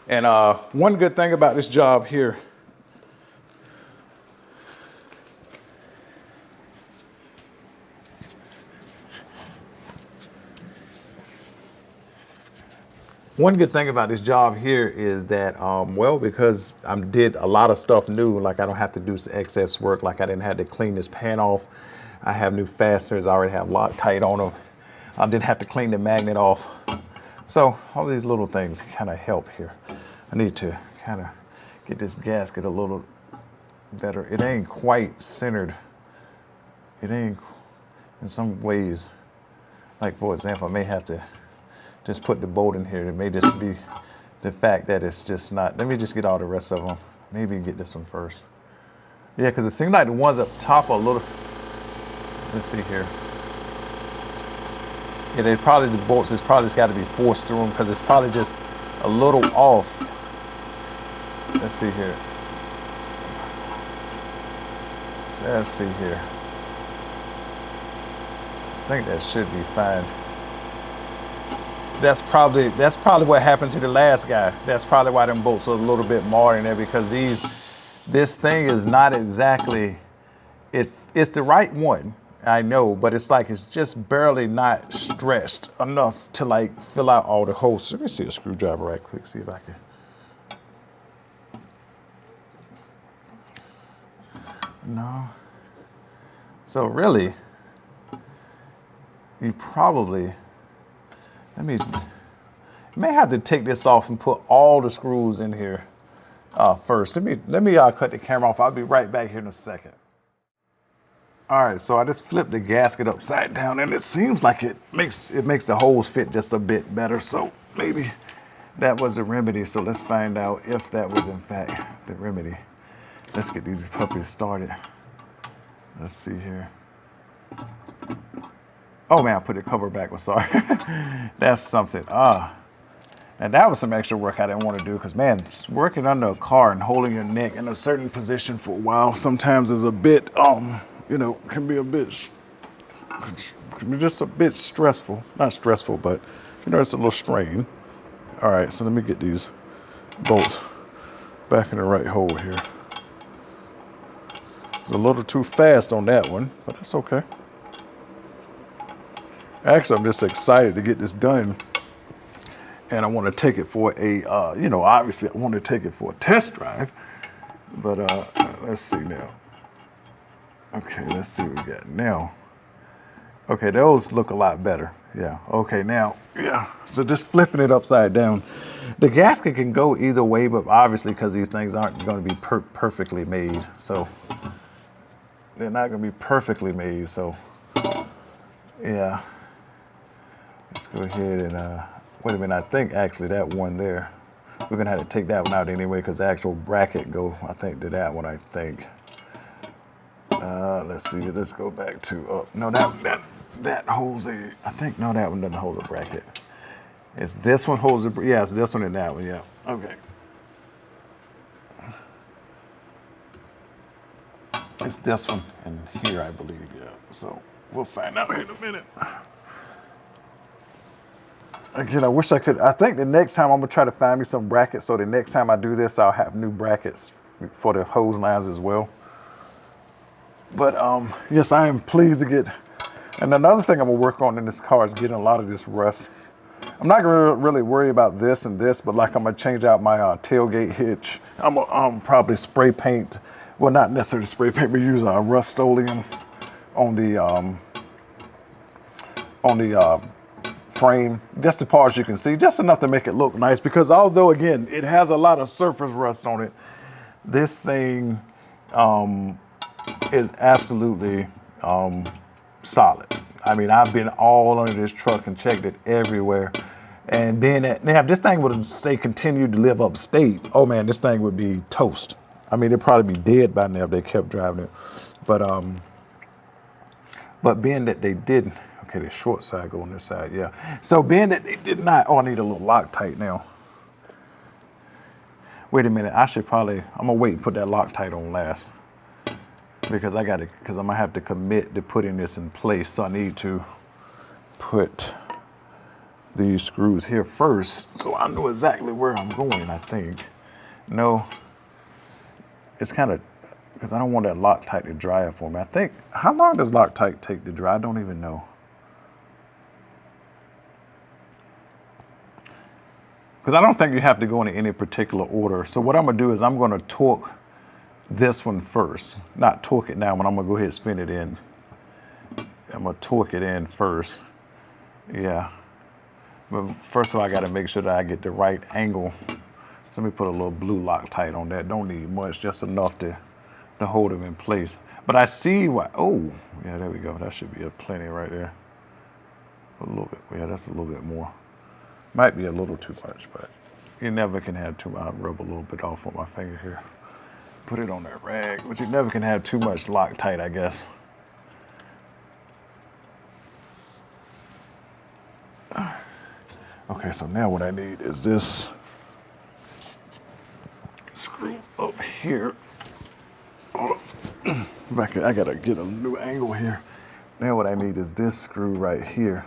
B: And one good thing about this job here, is that, well, because I did a lot of stuff new, like I don't have to do excess work, like I didn't have to clean this pan off. I have new fasteners, I already have Loctite on them. I didn't have to clean the magnet off. So all these little things kind of help here. I need to kind of get this gasket a little better. It ain't quite centered. It ain't, in some ways, like for example, I may have to just put the bolt in here. It may just be the fact that it's just not. Let me just get all the rest of them. Maybe get this one first. Yeah, because it seems like the ones up top are a little, let's see here. Yeah, they probably, the bolts, it's probably just got to be forced through them because it's probably just a little off. Let's see here. Let's see here. I think that should be fine. That's probably what happened to the last guy. That's probably why them bolts are a little bit marred in there, because this thing is not exactly, it's the right one, I know, but it's like it's just barely not stretched enough to like fill out all the holes. Let me see a screwdriver right quick, see if I can. No. So really, you probably, you may have to take this off and put all the screws in here first. Let me cut the camera off. I'll be right back here in a second. All right, so I just flipped the gasket upside down, and it seems like it makes the holes fit just a bit better. So maybe that was the remedy. So let's find out if that was in fact the remedy. Let's get these puppies started. Let's see here. Oh man, I put the cover back. I'm sorry. That's something. And that was some extra work I didn't want to do, because man, working under a car and holding your neck in a certain position for a while sometimes is a bit, can be just a bit stressful. Not stressful, but it's a little strain. All right, so let me get these bolts back in the right hole here. It's a little too fast on that one, but that's okay. Actually, I'm just excited to get this done. And I want to take it for a, obviously I want to take it for a test drive. But let's see now. Okay, let's see what we got now. Okay, those look a lot better. Yeah, okay, now, yeah. So just flipping it upside down. The gasket can go either way, but obviously because these things aren't going to be perfectly made. So they're not going to be perfectly made, so yeah. Let's go ahead and, wait a minute, I think actually that one there, we're gonna have to take that one out anyway because the actual bracket go, I think, to that one, I think. Let's see, let's go back to, no, that holds a, I think, no, that one doesn't hold a bracket. It's this one holds a, yeah, it's this one and that one, yeah, okay. It's this one and here, I believe, yeah. So we'll find out here in a minute. Again, I wish I could. I think the next time I'm gonna try to find me some brackets. So the next time I do this, I'll have new brackets for the hose lines as well. But yes, I am pleased to get. And another thing I'm gonna work on in this car is getting a lot of this rust. I'm not gonna really worry about this and this, but like I'm gonna change out my tailgate hitch. I'm gonna probably spray paint. Well, not necessarily spray paint, but use Rust-Oleum on the frame, just as far as you can see, just enough to make it look nice. Because although, again, it has a lot of surface rust on it, this thing is absolutely solid. I mean, I've been all under this truck and checked it everywhere. And being that, now if this thing would say continued to live upstate, oh man, this thing would be toast. I mean, it'd probably be dead by now if they kept driving it. But being that they didn't, okay, the short side go on this side, yeah. So being that they did not, oh, I need a little Loctite now. Wait a minute, I'm gonna wait and put that Loctite on last. Because I'm gonna have to commit to putting this in place. So I need to put these screws here first so I know exactly where I'm going, I think. No, it's kind of, because I don't want that Loctite to dry up for me. I think, how long does Loctite take to dry? I don't even know. Because I don't think you have to go in any particular order. So what I'm gonna do is I'm gonna torque this one first. Not torque it now, but I'm gonna go ahead and spin it in. I'm gonna torque it in first. Yeah. But first of all, I gotta make sure that I get the right angle. So let me put a little blue Loctite on that. Don't need much, just enough to hold them in place. But I see why, oh, yeah, there we go. That should be a plenty right there. A little bit, yeah, that's a little bit more. Might be a little too much, but you never can have too much. I'll rub a little bit off on my finger here. Put it on that rag, but you never can have too much Loctite, I guess. Okay, so now what I need is this screw up here. I gotta get a new angle here. Now what I need is this screw right here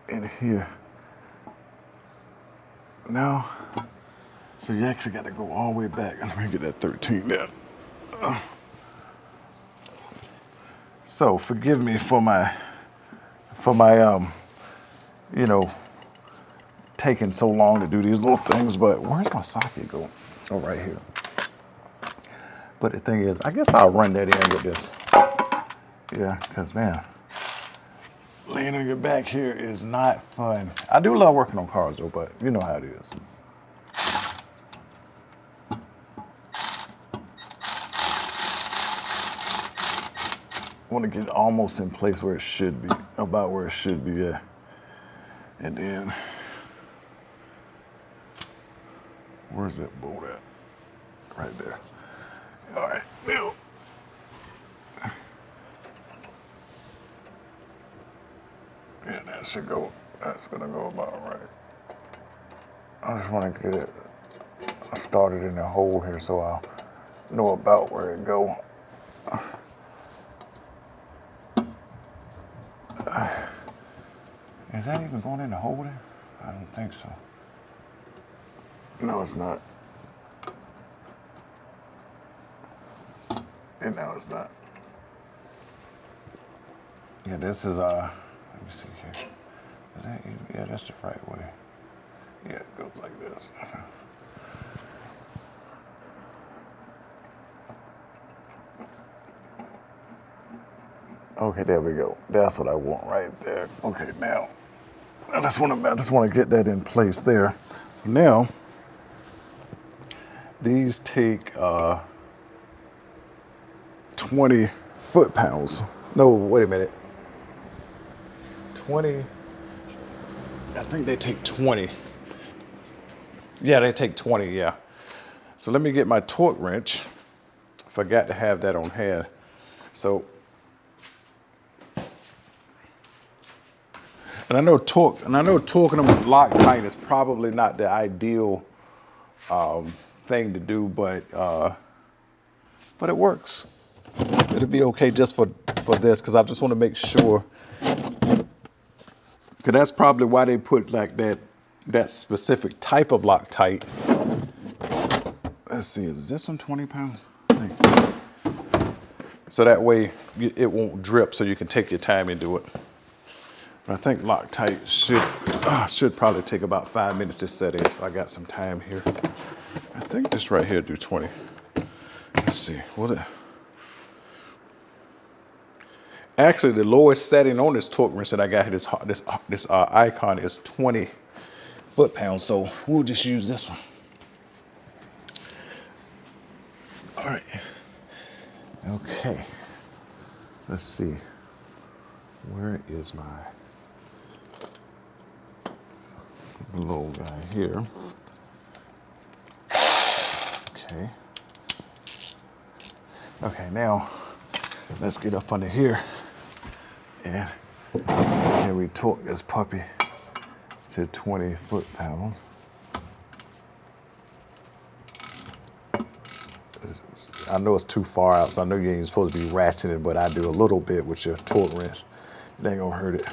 B: and here. Now, so you actually gotta go all the way back. Let me get that 13 there. So forgive me for my taking so long to do these little things, but where's my socket go? Oh, right here. But the thing is, I guess I'll run that in with this. Yeah, because man, laying on your back here is not fun. I do love working on cars though, but you know how it is. I want to get it almost in place where it should be, about where it should be, yeah. And then, where's that bolt at? Right there. All right, now. Yeah, that should go, that's gonna go about right. I just wanna get it started in the hole here so I'll know about where it go. Is that even going in the hole there?
A: I don't think so. No, it's not. And no, it's not. Yeah, this is, let me see here. Is that, yeah, that's the right way. Yeah, it goes like this. Okay, there we go. That's what I want right there. Okay, now, I just want to get that in place there. So now, these take 20 foot-pounds. No, wait a minute. 20, I think they take 20. Yeah, they take 20, yeah. So let me get my torque wrench. Forgot to have that on hand. So, and I know torquing them with Loctite is probably not the ideal thing to do, but it works. It'll be okay just for this, because I just want to make sure. Because that's probably why they put like that specific type of Loctite. Let's see, is this one 20 pounds? So that way it won't drip, so you can take your time and do it. But I think Loctite should probably take about 5 minutes to set in, so I got some time here. I think this right here do 20. Let's see, what it? Actually, the lowest setting on this torque wrench that I got here, this icon is 20 foot-pounds, so we'll just use this one. All right. Okay. Let's see. Where is my little guy here? Okay. Okay, now let's get up under here and see, can we torque this puppy to 20 foot-pounds? I know it's too far out, so I know you ain't supposed to be ratcheting, but I do a little bit with your torque wrench. It ain't gonna hurt it.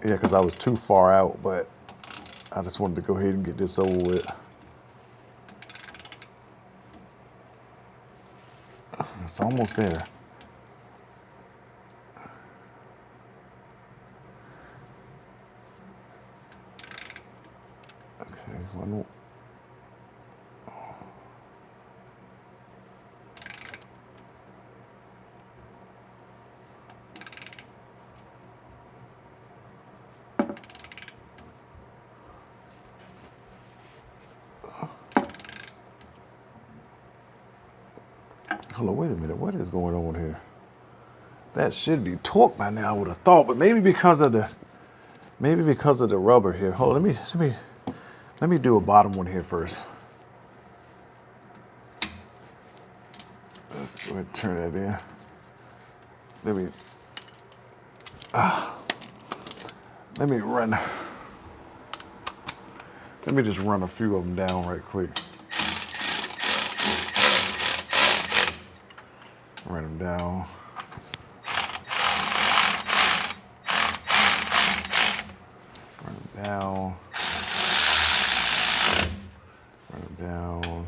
A: Yeah, because I was too far out, but I just wanted to go ahead and get this over with. It's almost there. Okay, one more. Hold on, wait a minute. What is going on here? That should be torqued by now, I would have thought, but maybe because of the rubber here. Hold on, let me do a bottom one here first. Let's go ahead and turn that in. Let me just run a few of them down right quick. Run them down. Run them down. Run them down.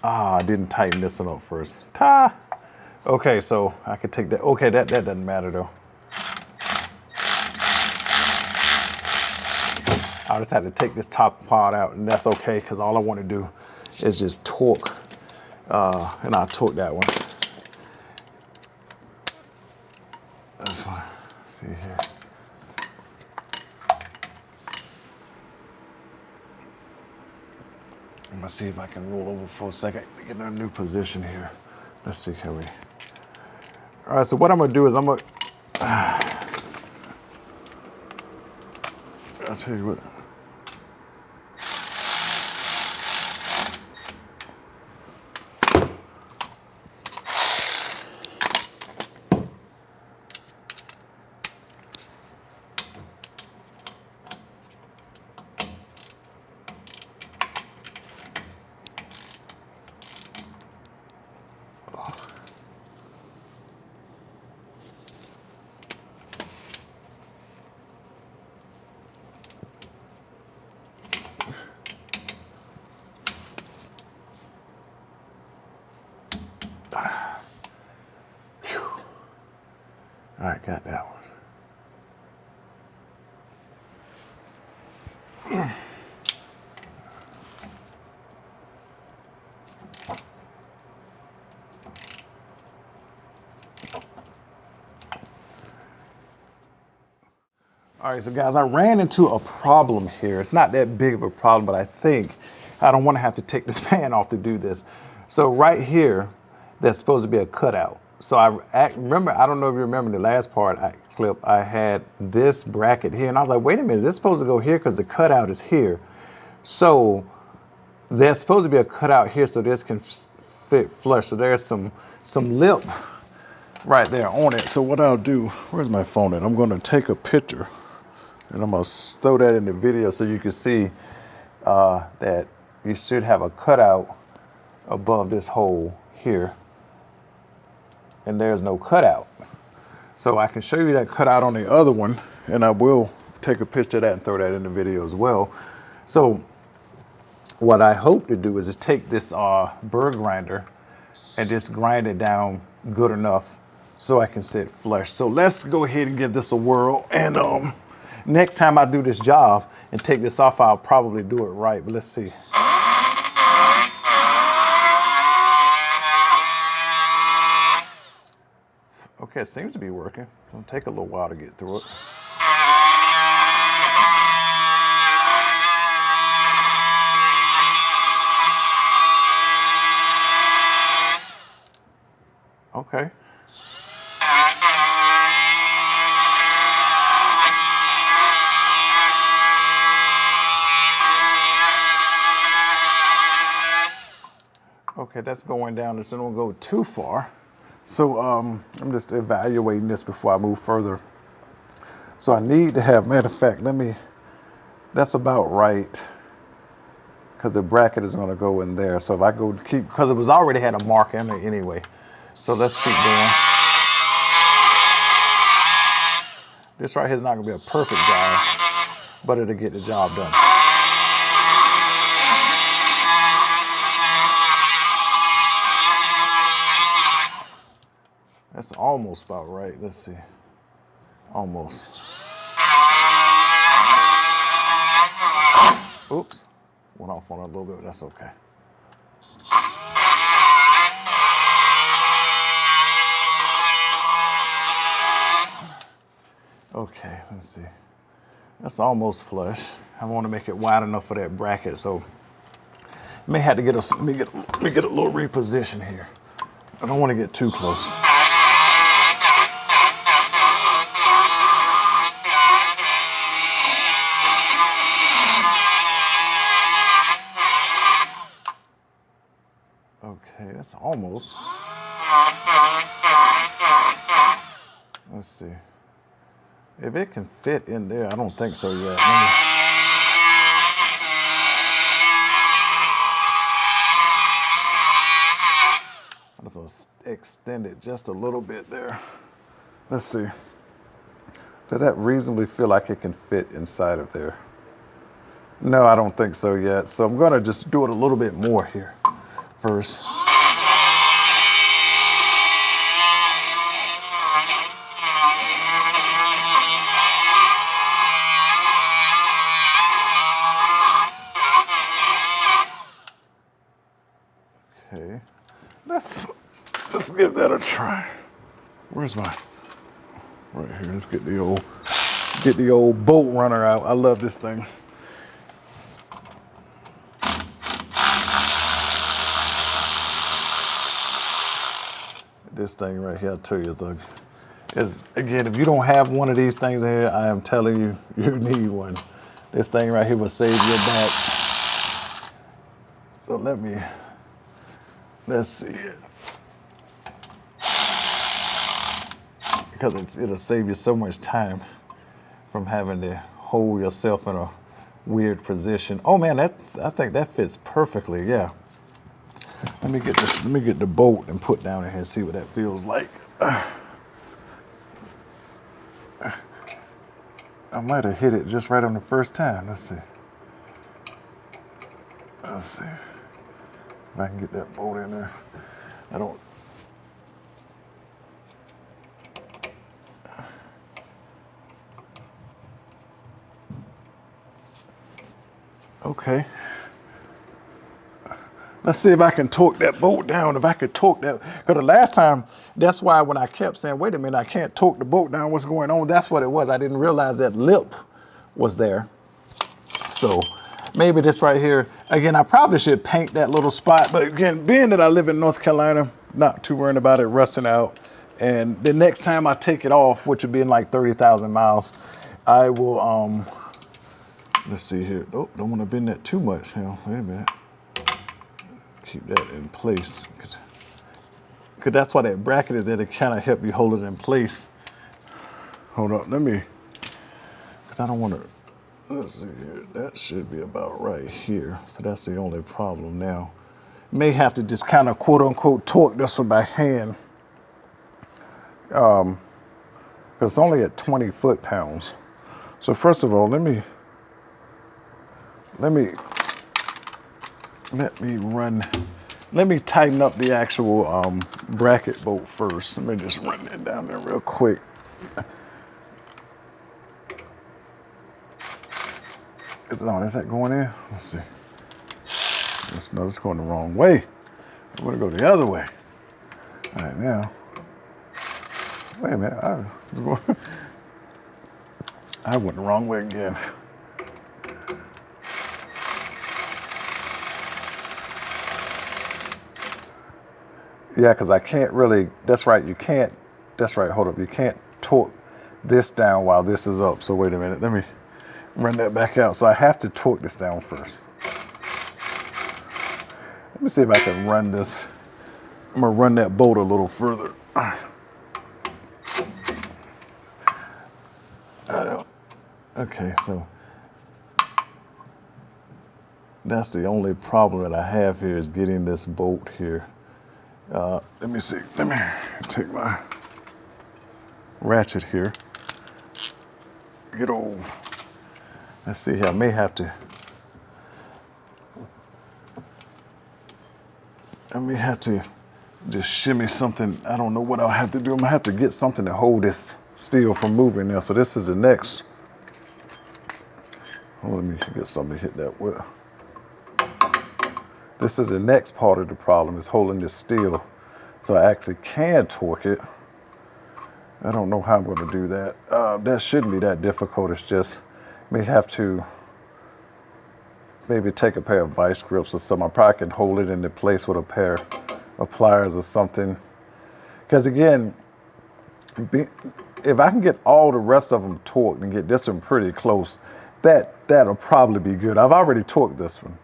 A: I didn't tighten this one up first. Okay, so I could take that. Okay, that doesn't matter though. I just had to take this top part out, and that's okay, because all I want to do is just torque, and I'll torque that one. This one, see here. I'm gonna see if I can roll over for a second to get in a new position here. Let's see, can we? All right, so what I'm gonna do is I'll tell you what. Whew. All right, got that one. All right, so guys, I ran into a problem here. It's not that big of a problem, but I think I don't want to have to take this fan off to do this. So right here, there's supposed to be a cutout. So I remember, I don't know if you remember the last clip, I had this bracket here, and I was like, wait a minute, is this supposed to go here? Because the cutout is here. So there's supposed to be a cutout here so this can fit flush. So there's some lip right there on it. So what I'll do, where's my phone at? I'm gonna take a picture and I'm gonna throw that in the video so you can see that you should have a cutout above this hole here. And there's no cutout. So I can show you that cutout on the other one, and I will take a picture of that and throw that in the video as well. So what I hope to do is just take this burr grinder and just grind it down good enough so I can sit flush. So let's go ahead and give this a whirl. And next time I do this job and take this off, I'll probably do it right, but let's see. Okay, it seems to be working. It'll take a little while to get through it. Okay. Okay, that's going down. This don't go too far. So I'm just evaluating this before I move further. So I need to have, matter of fact, that's about right, because the bracket is going to go in there. So if I go because it was already had a mark in it anyway. So let's keep going. This right here is not going to be a perfect job, but it'll get the job done. That's almost about right. Let's see. Almost. Oops. Went off on a little bit, but that's okay. Okay, let's see. That's almost flush. I want to make it wide enough for that bracket, so may have to get let me get a little reposition here. I don't want to get too close. Okay, that's almost. Let's see. If it can fit in there, I don't think so yet. I'm just gonna extend it just a little bit there. Let's see. Does that reasonably feel like it can fit inside of there? No, I don't think so yet. So I'm gonna just do it a little bit more here first. Okay, let's give that a try. Where's my, right here, let's get the old bolt runner out. I love this thing. This thing right here, I'll tell you, is again, if you don't have one of these things in here, I am telling you, you need one. This thing right here will save your back. So let's see it. Because it'll save you so much time from having to hold yourself in a weird position. Oh man, I think that fits perfectly, yeah. Let me get the bolt and put down in here and see what that feels like. I might have hit it just right on the first time. Let's see. Let's see if I can get that bolt in there. Okay. Let's see if I can torque that bolt down. If I could torque that, because the last time, that's why when I kept saying, wait a minute, I can't torque the bolt down, what's going on? That's what it was. I didn't realize that lip was there. So maybe this right here, again, I probably should paint that little spot. But again, being that I live in North Carolina, not too worried about it rusting out. And the next time I take it off, which would be in like 30,000 miles, I will, let's see here. Oh, don't want to bend that too much. Wait a minute. Keep that in place. Because that's why that bracket is there to kind of help you hold it in place. Hold on, because I don't want to, let's see here. That should be about right here. So that's the only problem now. May have to just kind of quote unquote torque this one by hand. Because it's only at 20 foot-pounds. So first of all, let me tighten up the actual bracket bolt first. Let me just run that down there real quick. Is that going in? Let's see. No, it's going the wrong way. I want to go the other way. All right, now. Wait a minute. I went the wrong way again. Yeah, because I can't really, that's right, hold up. You can't torque this down while this is up. So wait a minute, let me run that back out. So I have to torque this down first. Let me see if I can run this. I'm gonna run that bolt a little further. Okay, so that's the only problem that I have here is getting this bolt here. Let me see. Let me take my ratchet here. Get old. Let's see here. I may have to just shimmy something. I don't know what I'll have to do. I'm gonna have to get something to hold this steel from moving now. So this is the next. Oh, let me get something to hit that with. This is the next part of the problem, is holding this steel. So I actually can torque it. I don't know how I'm going to do that. That shouldn't be that difficult. It's just, may have to maybe take a pair of vice grips or something. I probably can hold it into place with a pair of pliers or something. Because again, if I can get all the rest of them torqued and get this one pretty close, that'll probably be good. I've already torqued this one.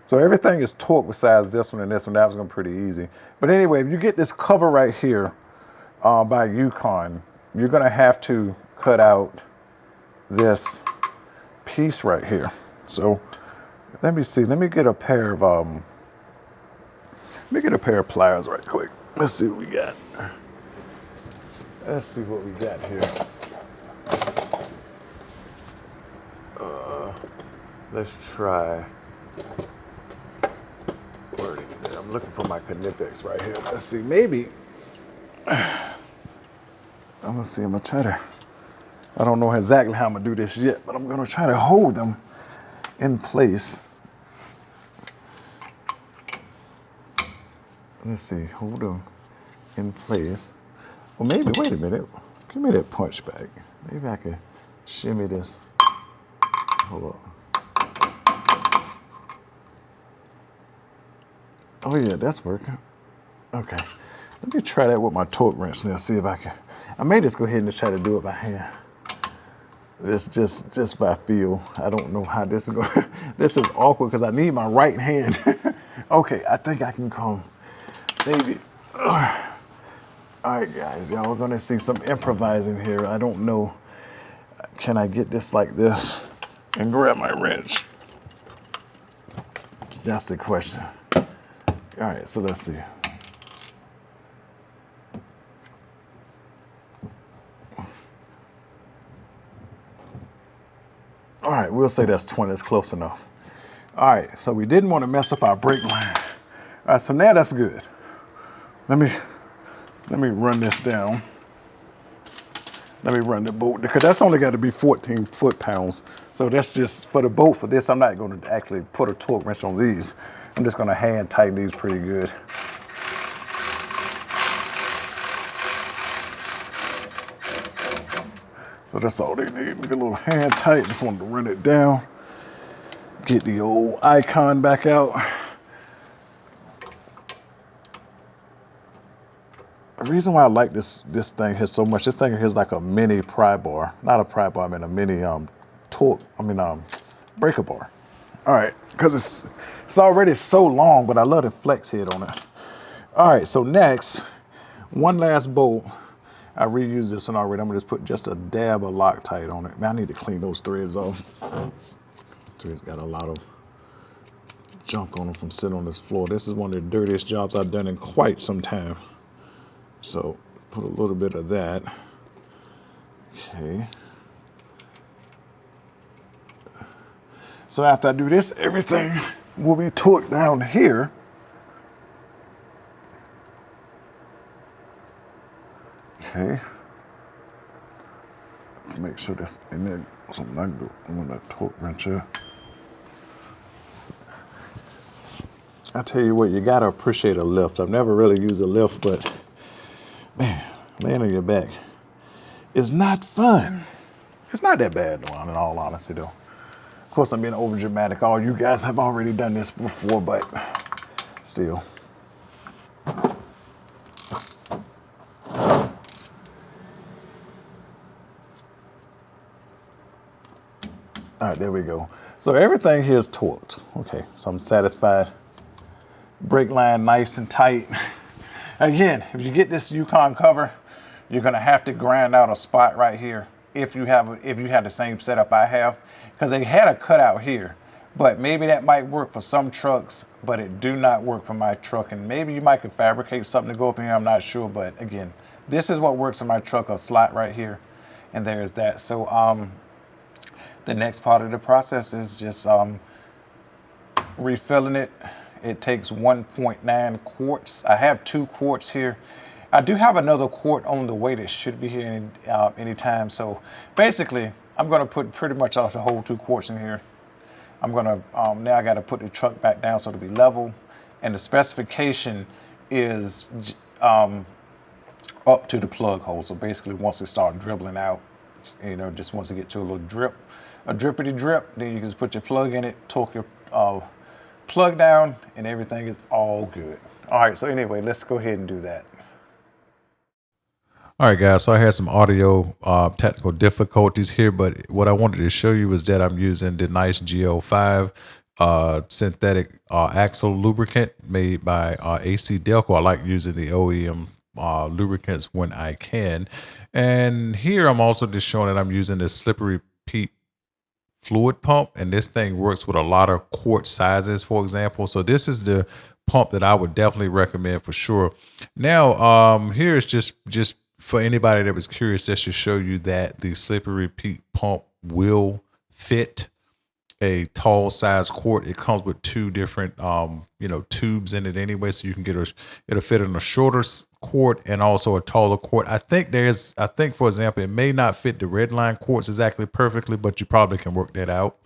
A: So everything is torqued besides this one and this one. That was going to be pretty easy. But anyway, if you get this cover right here by Yukon, you're going to have to cut out this piece right here. So let me see. Let me get a pair of pliers right quick. Let's see what we got. Let's see what we got here. Let's try. Where is it? I'm looking for my Knipex right here. Let's see. Maybe. I'm gonna see. I'm gonna try to. I don't know exactly how I'm gonna do this yet, but I'm gonna try to hold them in place. Let's see. Hold them in place. Well, maybe. Wait a minute. Give me that punch bag. Maybe I can shimmy this. Hold up. Oh yeah, that's working. Okay, let me try that with my torque wrench now. See if I can. I may just go ahead and just try to do it by hand. This just by feel. I don't know how this is going. This is awkward because I need my right hand. Okay, I think I can come. Maybe. All right, guys, y'all, we're gonna see some improvising here. I don't know. Can I get this like this and grab my wrench? That's the question. All right, so let's see. All right, we'll say that's 20, that's close enough. All right, so we didn't want to mess up our brake line. All right, so now that's good. Let me run this down.
B: Let me run the bolt because that's only got to be 14 foot-pounds. So that's just for the bolt. For this, I'm not going to actually put a torque wrench on these. I'm just going to hand tighten these pretty good. So that's all they need. Get a little hand tight. Just wanted to run it down. Get the old icon back out. The reason why I like this thing here so much, this thing here is like a mini pry bar. Not a pry bar, I mean a mini breaker bar. All right, because it's already so long, but I love the flex head on it. All right, so next, one last bolt. I reused this one already. I'm gonna just put just a dab of Loctite on it. Man, I need to clean those threads off. Threads got a lot of junk on them from sitting on this floor. This is one of the dirtiest jobs I've done in quite some time. So put a little bit of that. Okay. So after I do this, everything will be torqued down here. Okay. Make sure that's in there. Something I can do. I'm gonna torque wrench here. I tell you what, you gotta appreciate a lift. I've never really used a lift, but man, laying on your back is not fun. It's not that bad, though, in all honesty, though. Of course, I'm being over dramatic. All you guys have already done this before, but still. All right, there we go. So everything here is torqued. Okay, so I'm satisfied. Brake line nice and tight. Again, if you get this Yukon cover, you're gonna have to grind out a spot right here if you have the same setup I have, because they had a cutout here, but maybe that might work for some trucks, but it do not work for my truck. And maybe you might could fabricate something to go up in here, I'm not sure, but again, this is what works in my truck, a slot right here, and there's that. So the next part of the process is just refilling it. It takes 1.9 quarts. I have 2 quarts here. I do have another quart on the way that should be here anytime. So basically, I'm gonna put pretty much the whole 2 quarts in here. I'm gonna, now I gotta put the truck back down so it'll be level. And the specification is up to the plug hole. So basically once it starts dribbling out, you know, just once it get to a little drip, a drippity drip, then you can just put your plug in it, torque your plug down, and everything is all good. All right, so anyway, let's go ahead and do that. All right, guys, so I had some audio technical difficulties here, but what I wanted to show you is that I'm using the nice GO5 synthetic axle lubricant made by AC Delco. I like using the OEM lubricants when I can. And here I'm also just showing that I'm using the Slippery Pete fluid pump, and this thing works with a lot of quart sizes, for example. So this is the pump that I would definitely recommend for sure. Now here is just for anybody that was curious, just to show you that the Slippery Pete pump will fit a tall size quart. It comes with 2 different tubes in it anyway, so you can get it'll fit in a shorter quart and also a taller quart. I think for example, it may not fit the red line quarts exactly perfectly, but you probably can work that out.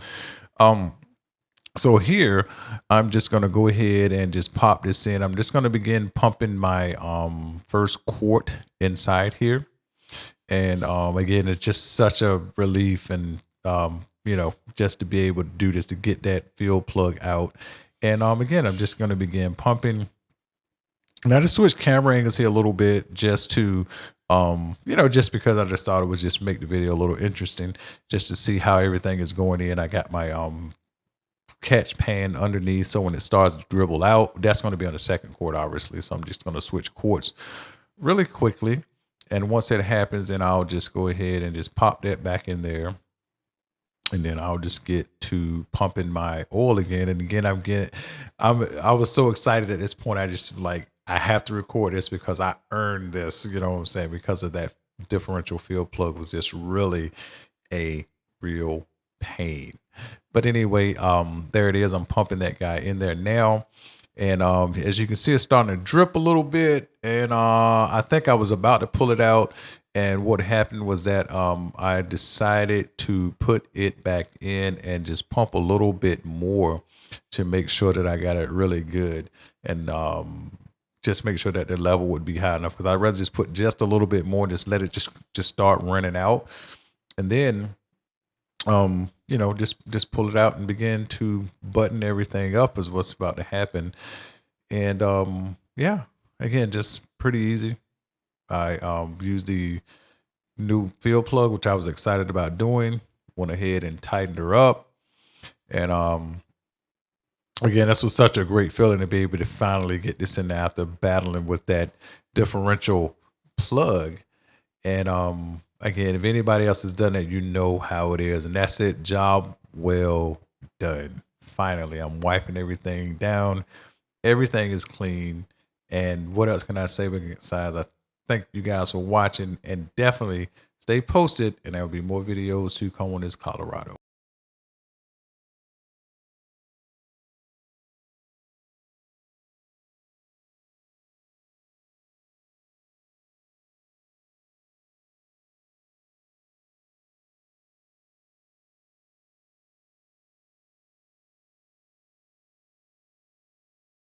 B: So here I'm just going to go ahead and just pop this in. I'm just going to begin pumping my first quart inside here, and again, it's just such a relief, and just to be able to do this, to get that fuel plug out. And again, I'm just going to begin pumping. Now, to switch camera angles here a little bit, just to just because I just thought it would just make the video a little interesting, just to see how everything is going in. I got my catch pan underneath, so when it starts to dribble out, that's going to be on the second quart, obviously. So I'm just going to switch quarts really quickly, and once that happens, then I'll just go ahead and just pop that back in there, and then I'll just get to pumping my oil again. And again, I was so excited at this point. I just I have to record this because I earned this, you know what I'm saying? Because of that differential field plug was just really a real pain. But anyway, there it is. I'm pumping that guy in there now.
A: And as you can see, it's starting to drip a little bit. And I think I was about to pull it out. And what happened was that I decided to put it back in and just pump a little bit more to make sure that I got it really good. And just make sure that the level would be high enough, because I'd rather just put just a little bit more, just let it just start running out. And then just pull it out and begin to button everything up is what's about to happen. And yeah, again, just pretty easy. I used the new field plug, which I was excited about doing. Went ahead and tightened her up. And again, this was such a great feeling to be able to finally get this in there after battling with that differential plug. And again, if anybody else has done it, you know how it is. And that's it. Job well done. Finally, I'm wiping everything down. Everything is clean. And what else can I say besides I thank you guys for watching, and definitely stay posted, and there will be more videos to come on this Colorado.